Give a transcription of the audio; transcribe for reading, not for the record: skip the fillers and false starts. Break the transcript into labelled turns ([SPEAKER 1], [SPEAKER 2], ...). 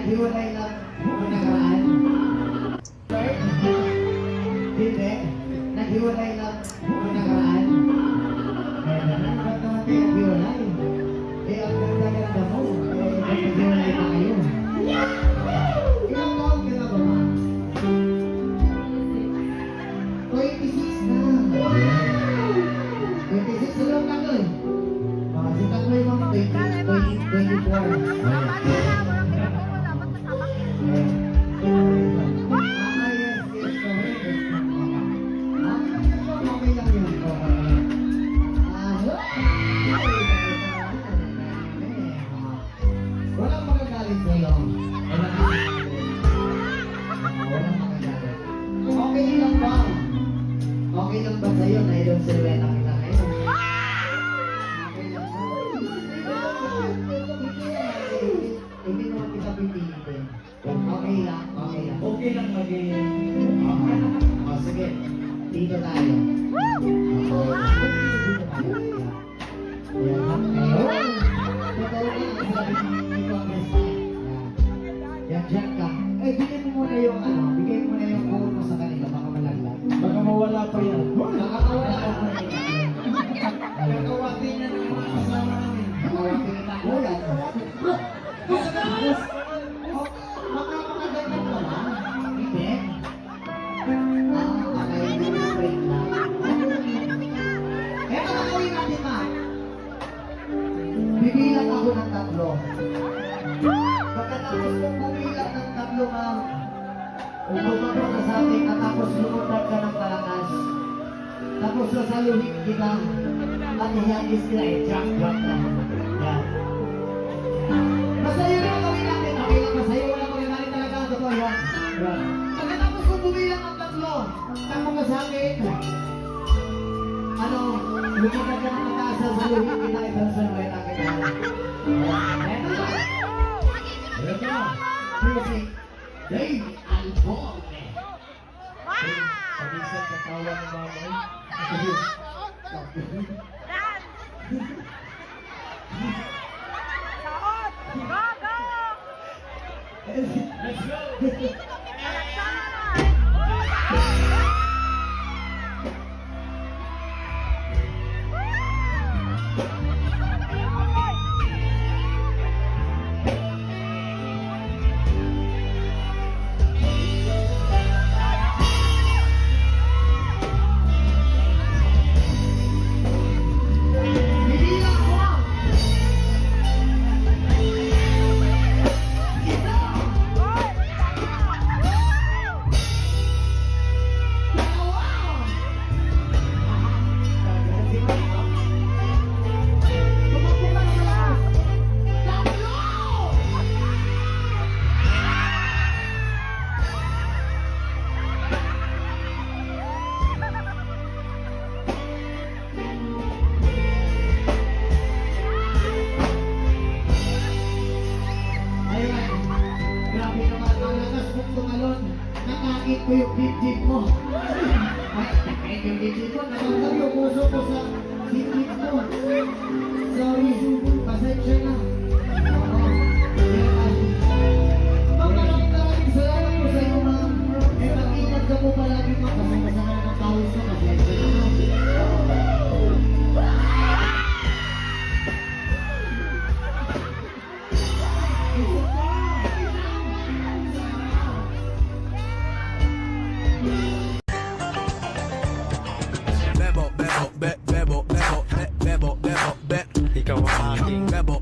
[SPEAKER 1] Naghiwalay lang kung nakaraan. Hindi. Naghiwalay lang kung nakaraan. Kaya naman, ba't naman kayo naghiwalay? Eh, ang ganda-ganda mo. Eh, naghiwalay na kayo. Ilang taon ka na ba, ma? 26 na. 26 na lang na doon. Si Takloy mga 24. Walang magagalit sa'yo. Okay lang ba? Okay lang ba sa'yo na ilong silweta kita ngayon? Okay lang ba? Hindi naman kita pipilitin. Okay lang, okay lang.
[SPEAKER 2] Okay lang maging...
[SPEAKER 1] O sige, dito tayo. Yan, dyan ka. Eh, bigyan mo muna yung bigyan mo muna yung phone mo sa kanila, baka malaglag.
[SPEAKER 2] Baka mawala pa yan.
[SPEAKER 1] Baka mawala pa po.
[SPEAKER 2] Kakawapin na ng mga kasama namin.
[SPEAKER 1] Nakawapin na ng ulan. Makakaganda ka ba? Hindi. Nakaka-break na. Eto na gawin natin, ma. Bibilang ako ng 3. Pagkatapos kong bumilang ng 3, ma, umubaba ka sa akin at tapos lumundag ka ng malakas. Tapos sasaluhin kita at ihagis kita i-drop na. Yan. Masayo na gawin natin. Okay lang, masayo. Wala ko rin natin talaga ang totoo yan. Yan. Pagkatapos kong bumilang ng 3, tako ka sa akin. Lumundag ka ng mataas, sasaluhin kita i-transfer kita. Eto na. Eto na. Music. Dave Albon.
[SPEAKER 2] Pag-isip na tawa ng mamay. Let's go! Grabe naman ang lakas mong tumalon. Nakakit ko yung dibdib mo. Ay, nakakit yung dibdib mo. Nakakit yung puso ko sa dibdib mo. Sorry, pasensya na. Oo. Maraming salamat po sa iyo, ma'am. Eh, mag-ingat ka po palagi, ma'am. Kasi masama ng pawis ko. Pasensya na, ma'am.
[SPEAKER 3] Ikaw ang aking bebo.